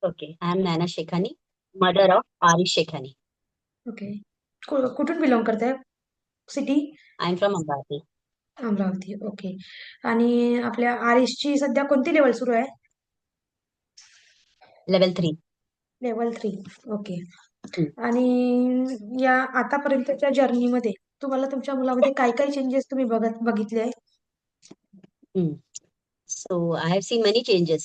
Okay. I am Naina Shekhani, mother of Arish Shekhani. Okay. कुठून belong करताय? City? I am from Amravati. Amravati. Okay. आणि आपल्या आरिशची सध्या कोणती लेवल सुरू आहे? लेवल 3. लेवल 3. ओके. आणि या आतापर्यंतच्या जर्नीमध्ये तुम्हाला तुमच्या मुलामध्ये काय काय चेंजेस तुम्ही बघितले आहे? So I have seen many changes.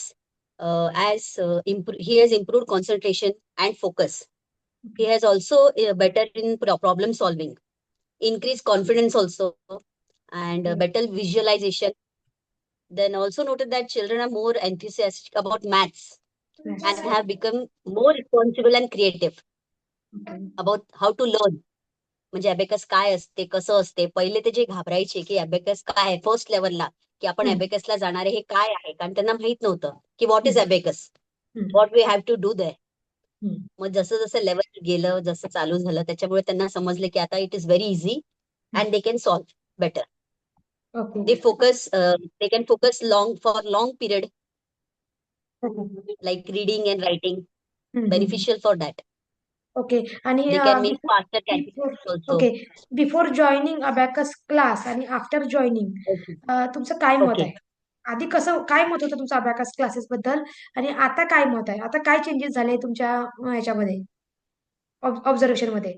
He has improved concentration and focus. He has also better in problem solving, increased confidence also, and okay. better visualization. Then also noted that children are more enthusiastic about maths and have become more responsible and creative okay. about how to learn. म्हणजे abacus काय असते, कसं असते. पहिले ते जे घाबरायचे की अबेकस काय आहे फर्स्ट लेवलला, की आपण हम्म, अबेकसला जाणारे हे काय आहे, कारण त्यांना माहित नव्हतं की what is hmm, abacus, hmm, what we have to do they. Hmm. मग जसं जसं लेवल गेलं, जसं चालू झालं, त्याच्यामुळे त्यांना समजले की आता it is very easy and they can solve better. Okay. They can focus long for long period, okay. Like reading and writing, hmm. Beneficial for that. Okay. आणि they can make before faster before calculation also. Okay. Before joining abacus class आणि after joining okay. तुमचं काय मत okay. आहे? आधी कसं काय मत होतं तुमचं अबॅकस क्लासेस बद्दल, आणि आता काय मत आहे? आता काय चेंजेस झाले तुमच्या ह्याच्यामध्ये, ऑब्झर्वेशन मध्ये?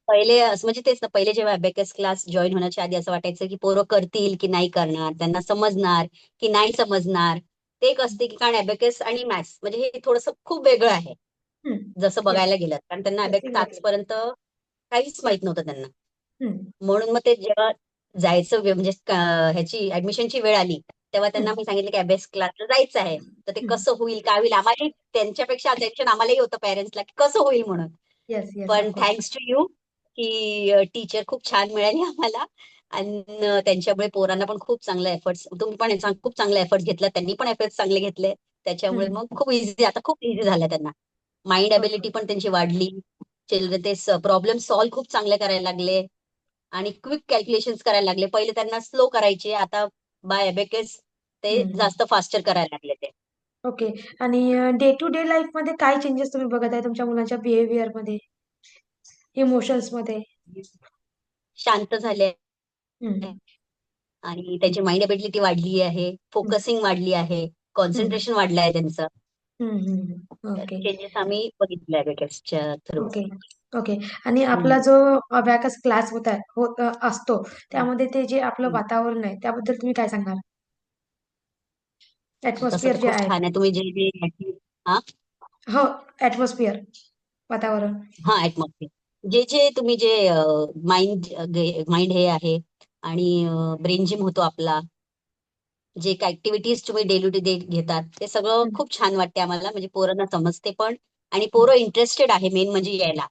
पहिले असं म्हणजे तेच ना, पहिले जेव्हा अबेकस क्लास जॉईन होण्याच्या आधी असं वाटायचं की पोरं करतील की नाही करणार, त्यांना समजणार की नाही समजणार. ते एक असते की कारण अबेकस आणि मॅथ्स म्हणजे हे थोडंसं खूप वेगळं आहे जसं येस. बघायला गेलं, कारण त्यांना येस, अबेकस एक्झॅक्टली. आजपर्यंत काहीच माहित नव्हतं त्यांना. म्हणून मग ते जेव्हा जायचं म्हणजे ह्याची ऍडमिशनची वेळ आली, तेव्हा त्यांना मी सांगितलं की अभ्यास क्लासला जायचं आहे. तर ते कसं होईल, काय होईल, आम्हालाही त्यांच्यापेक्षा टेन्शन आम्हालाही होतं पॅरेंट्सला की कसं होईल म्हणून. येस, येस, पण ऑफकोर्स. थँक्स टू यू की टीचर खूप छान मिळाली आम्हाला. आणि त्यांच्यामुळे पोरांना पण खूप चांगले एफर्ट्स, तुम्ही पण खूप चांगले एफर्ट्स घेतला, त्यांनी पण एफर्ट्स चांगले घेतले. त्याच्यामुळे मग खूप इझी, आता खूप इझी झालं त्यांना. Mind okay. अबिलिटी पण त्यांची वाढली. चिल्ड्रन ते प्रॉब्लेम सॉल्व्ह खूप चांगले करायला लागले आणि क्विक कॅल्क्युलेशन्स करायला लागले. पहिले त्यांना स्लो करायचे, आता बाय अबेकस ते जास्त फास्टर करायला लागले ते. ओके. आणि डे टू डे लाईफ मध्ये काय चेंजेस तुम्ही बघत आहे तुमच्या मुलांच्या बिहेवियर मध्ये, इमोशन्स मध्ये? शांत झाले हम्म, आणि त्यांची माइंड एबिलिटी वाढली आहे, हम्म, फोकसिंग वाढली आहे, हम्म, कॉन्सन्ट्रेशन वाढलं आहे त्यांचं. ओके. चेंजेस आम्ही बघितले अबेकसच्या थ्रू. ओके. ओके. आणि आपला जो अबॅकस क्लास असतो, त्यामध्ये ते जे आपलं वातावरण आहे त्याबद्दल तुम्ही काय सांगणार? तसं ऍटमॉस्फिअर तर जे खूप आहे. छान आहे. तुम्ही जे जे हा हो. ऍटमॉस्फिअर, वातावरण. हा ऍटमॉस्फिअर, जे जे तुम्ही जे माइंड माइंड हे आहे आणि ब्रेन जिम होतो आपला, जे काय ऍक्टिव्हिटीज तुम्ही डेली टू डे घेतात, ते सगळं हम्म, खूप छान वाटते आम्हाला. म्हणजे पोरांना समजते पण, आणि पोरं इंटरेस्टेड आहे मेन म्हणजे यायला.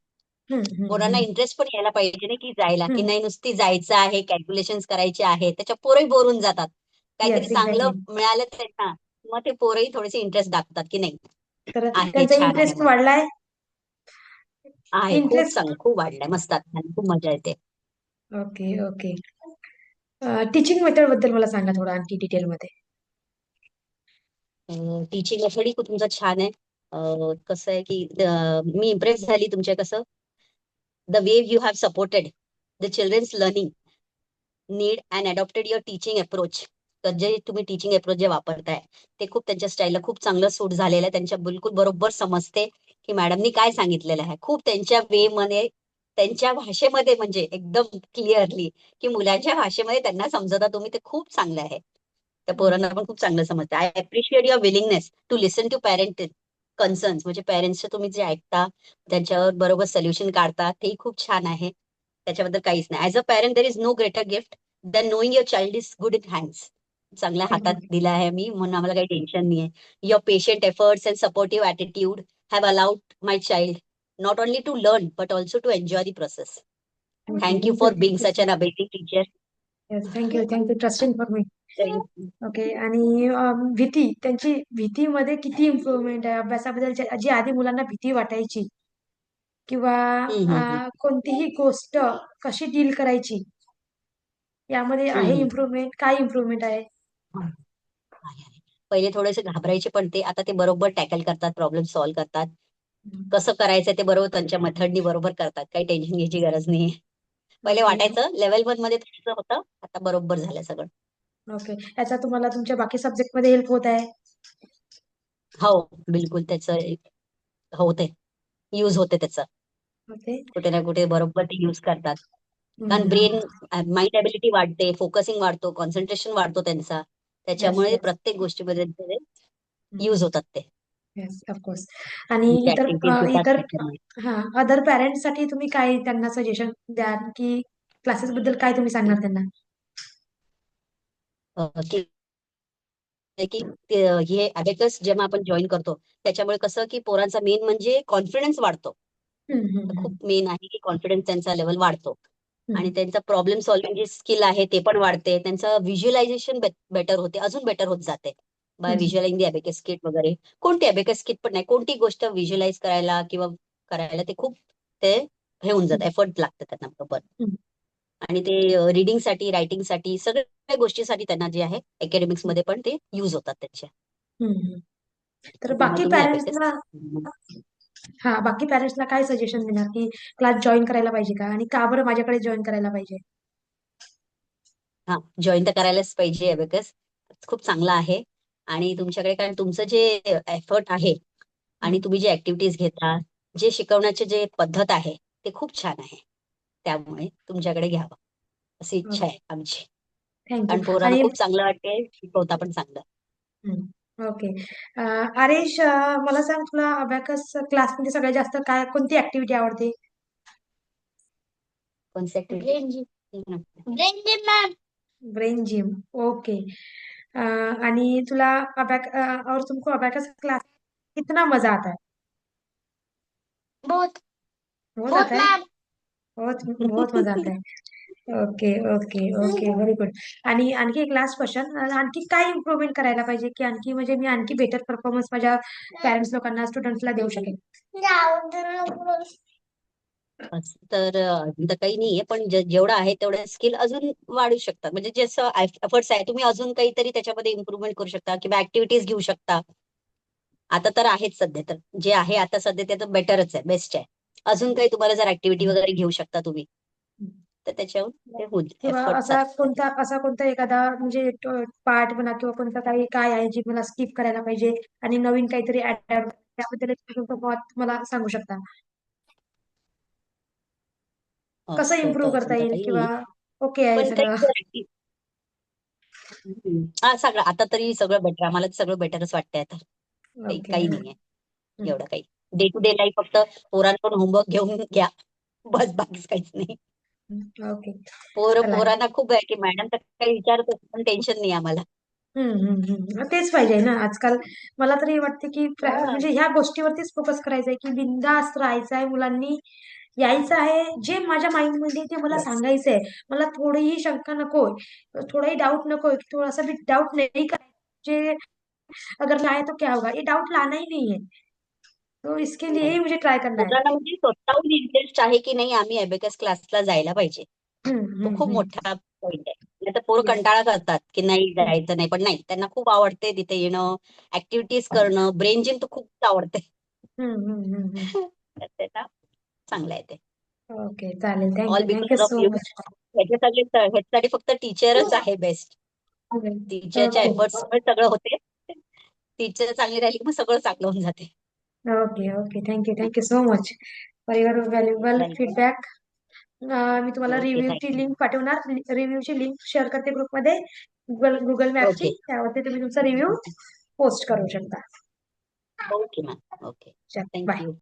हम्म, पोरांना हम्म, इंटरेस्ट पण यायला पाहिजे ना, की जायला, की हम्म. नाही नुसती जायचं आहे, कॅल्क्युलेशन्स करायचे आहे, त्याच्या पोरही बोर होऊन जातात. काहीतरी येस, चांगलं एक्झॅक्टली. मिळालं त्यांना, मग ते पोरही थोडेसे इंटरेस्ट दाखवतात की नाही, तर आहे त्यांचा छान आहे इंटरेस्ट म्हणून. वाढलाय. आहे खूप इंटरेस्ट. चांगलं, खूप वाढलंय, मस्त आहे, खूप मजा येते. ओके. ओके. टीचिंग मेथड बद्दल मला सांगा थोडं आणखी डिटेल मध्ये. टीचिंग मेथड तुमचं छान आहे. कसं आहे की मी इम्प्रेस झाली तुमच्या, कसं the way you have supported the children's learning need and adopted your teaching approach. तर जे तुम्ही टीचिंग अप्रोच जे वापरताय, ते खूप त्यांच्या स्टाईलला खूप चांगलं सूट झालेलं आहे. त्यांच्या बिलकुल बरोबर समजते की मॅडमनी काय सांगितलेलं आहे. खूप त्यांच्या वे मध्ये, त्यांच्या भाषेमध्ये, म्हणजे एकदम क्लिअरली, की मुलांच्या भाषेमध्ये त्यांना समजता तुम्ही, ते खूप चांगलं आहे. त्या पोरांना पण खूप चांगलं समजतं. I appreciate your willingness to listen to parent concerns. म्हणजे पॅरेंट्सचं तुम्ही जे ऐकता, त्यांच्यावर बरोबर सोल्युशन काढता, तेही खूप छान आहे. त्याच्याबद्दल काहीच नाही. As a parent there is no greater gift than knowing your child is good in hands. चांगल्या हातात एक्झॅक्टली. दिला आहे मी, म्हणून आम्हाला काही टेन्शन नाही आहे. Your patient efforts and supportive attitude have allowed my child not only to learn but also to enjoy the process. Thank you, thank you thank you, for being thank you such so an much. Amazing teacher. Yes, thank you, thank you trusting for me. Okay. आणि भीती, त्यांची भीतीमध्ये किती improvement आहे अभ्यासाबद्दल? जी आधी मुलांना भीती वाटायची, किंवा हम्म. कोणतीही गोष्ट कशी डील करायची, यामध्ये आहे हम्म. इम्प्रूव्हमेंट? काय इम्प्रूव्हमेंट आहे? आहे, आहे. पहिले थोडेसे घाबरायचे, पण ते आता ते बरोबर टॅकल करतात, प्रॉब्लेम सॉल्व्ह करतात. कसं करायचं ते बरोबर त्यांच्या मेथडनी बरोबर करतात. काही टेन्शन घ्यायची गरज नाहीये. पहिले ओके वाटायचं लेव्हल 1 मध्ये तसं होतं, आता बरोबर झालं सगळं. ओके. याचा तुम्हाला तुमच्या बाकी सब्जेक्ट मध्ये हेल्प होत आहे? हो, बिलकुल त्याचं होते, यूज होते त्याचं. ओके. कुठे ना कुठे बरोबर ते यूज करतात. कारण हम्म. ब्रेन माइंड एबिलिटी वाढते, फोकसिंग वाढतो, कॉन्सन्ट्रेशन वाढतो त्यांचा. येस त्याच्यामुळे येस. प्रत्येक गोष्टीमध्ये यूज होतात ते. Yes of course. आणि तुमच्या इतर ऍक्टिव्हिटीज होतात इतर त्याच्यामुळे. हा अदर पॅरेंट्स साठी तुम्ही काय त्यांना सजेशन द्याल, की क्लासेस बद्दल काय तुम्ही सांगणार त्यांना? की की हे अबॅकस जेव्हा आपण जॉईन करतो, त्याच्यामुळे कसं की पोरांचा मेन म्हणजे कॉन्फिडन्स वाढतो. हम्म, तर हम्म, खूप मेन आहे की कॉन्फिडन्स त्यांचा लेव्हल वाढतो. आणि हम्म, त्यांचा प्रॉब्लेम सॉल्व्हिंग जी स्किल आहे ते पण वाढते. त्यांचं व्हिज्युअलायझेशन बेटर होते, अजून बेटर होत जाते. बाय हम्म, व्हिज्युअलाइंग दी अबॅकस किट वगैरे. कोणती अबॅकस किट पण नाही, कोणती गोष्ट व्हिज्युअलाइज करायला किंवा करायला ते खूप ते हे होऊन जातं, एफर्ट लागतं त्यांना बरोबर. हम्म, आणि ते रीडिंगसाठी, रायटिंगसाठी, सगळ्या गोष्टीसाठी त्यांना जे आहे अकॅडमिक्स मध्ये पण ते युज होतात त्याच्या. हम्म. तर त्यामुळे तुम्ही अबॅकस बाकी पॅरेंट्सला काय सजेशन देणार, की क्लास जॉईन करायला पाहिजे का, आणि का बरं माझ्याकडे जॉईन करायला पाहिजे? हा, जॉईन तर करायलाच पाहिजे अबॅकस. खूप चांगला आहे. आणि तुमच्याकडे कारण तुमचं जे एफर्ट आहे आणि तुम्ही जे ऍक्टिव्हिटीज घेता, जे शिकवण्याचे जे पद्धत आहे ते खूप छान आहे. त्यामुळे तुमच्याकडे घ्यावं अशी इच्छा आहे आमची. थँक्यू. कारण पोरांना आणि खूप चांगलं वाटते, शिकवता पण चांगलं. ओके. आरेश, मला सांग, तुला अबॅकस क्लासमध्ये सगळ्यात जास्त काय कोणती ऍक्टिव्हिटी आवडते? Concept brain gym. Brain gym. Okay. आणि तुला और तुमको अबैकस क्लास कितना मजा आता है? बहुत बहुत बहुत आता है? मैम. बहुत बहुत मजा आता है. Okay okay okay, very good. आणि आणखी एक लास्ट क्वेश्चन, आणखी काय इम्प्रूव्हमेंट करायला पाहिजे, की आणखी म्हणजे मी आणखी बेटर परफॉर्मन्स माझ्या पॅरेंट्स लोकांना, स्टुडंट्सला देऊ शकेन? असं तर अजून तर काही नाहीये, पण जेवढं आहे तेवढं स्किल अजून वाढू शकतात. म्हणजे जसं एफर्ट्स आहे, तुम्ही अजून काहीतरी त्याच्यामध्ये इम्प्रूव्हमेंट करू शकता किंवा ऍक्टिव्हिटीज घेऊ शकता. आता तर आहेच सध्या, तर जे आहे आता सध्या ते तर बेटरच आहे, बेस्ट आहे. अजून काही तुम्हाला जर ऍक्टिव्हिटी वगैरे घेऊ शकता तुम्ही, तर त्याच्यावर ते होईल किंवा एफर्ट्स. असा कोणता एखादा म्हणजे पार्ट म्हणा, किंवा कोणता काही काय आहे जी मला स्किप करायला पाहिजे, आणि नवीन काहीतरी ऍड त्याबद्दल एक तुमचं मत मला सांगू शकता? कसं असं तर इम्प्रूव्ह करता अजून तर येईल, काही किंवा नाहीये, ओके आहे पण सगळं? काही हा सगळं आता तरी सगळं बेटर, आम्हाला तर सगळं बेटरच वाटतंय आता. काही ओके. काही नाहीये एवढं काही. डे टू डे लाईफ फक्त पोरांकडून होमवर्क घेऊन घ्या, बस, बाकीच काहीच नाही. ओके. चला. पोरांना खूप आहे की मॅडम तर काही विचारत पण टेन्शन नाही आम्हाला. तेच पाहिजे ना आजकाल. मला तरी वाटते की हा. म्हणजे ह्या गोष्टीवरतीच फोकस करायचा आहे, की बिंदास्त राहायचं आहे मुलांनी. यायचं आहे, जे माझ्या माइंड मध्ये आहे ते मला बस. सांगायचं आहे. मला थोडीही शंका नकोय, थोडाही डाउट नकोय, थोडासा भी डाउट नहीं करायचे. अगर लाए तो क्या होगा, ये डाउट लाना ही नहीं है. तो इसके लिए ही मुझे ट्राय करना है. पोरांना म्हणजे स्वतःहून इंटरेस्ट आहे की नाही आम्ही अबेकस क्लासला जायला पाहिजे, तो खूप मोठा पॉइंट आहे. नाही तर पोरं येस. कंटाळा करतात की नाही जायचं नाही, पण नाही, त्यांना खूप आवडते तिथे येणं, ऍक्टिव्हिटीज करणं. ब्रेन जिम तर खूप आवडते. तर त्याचा चांगला आहे ते. ओके, चालेल. All thank you, thank you because of so you. Much. ह्याच्यासाठी फक्त टीचरच आहे बेस्ट. टीचरच्या ओके एफर्ट्स सगळं होते. टीचर चांगली राहिली की मग सगळं चांगलं होऊन जाते. Okay okay, thank you thank you so much for your valuable welcome. Feedback. मी तुम्हाला ओके, रिव्ह्यूची थँक्यू. लिंक पाठवणार. रिव्ह्यूची लिंक शेअर करते ग्रुपमध्ये, गुगल ओके. मॅपची. त्यावरती तुम्ही तुमचा रिव्ह्यू पोस्ट करू शकता. Okay ma'am. ओके. चल बाय. थँक्यू.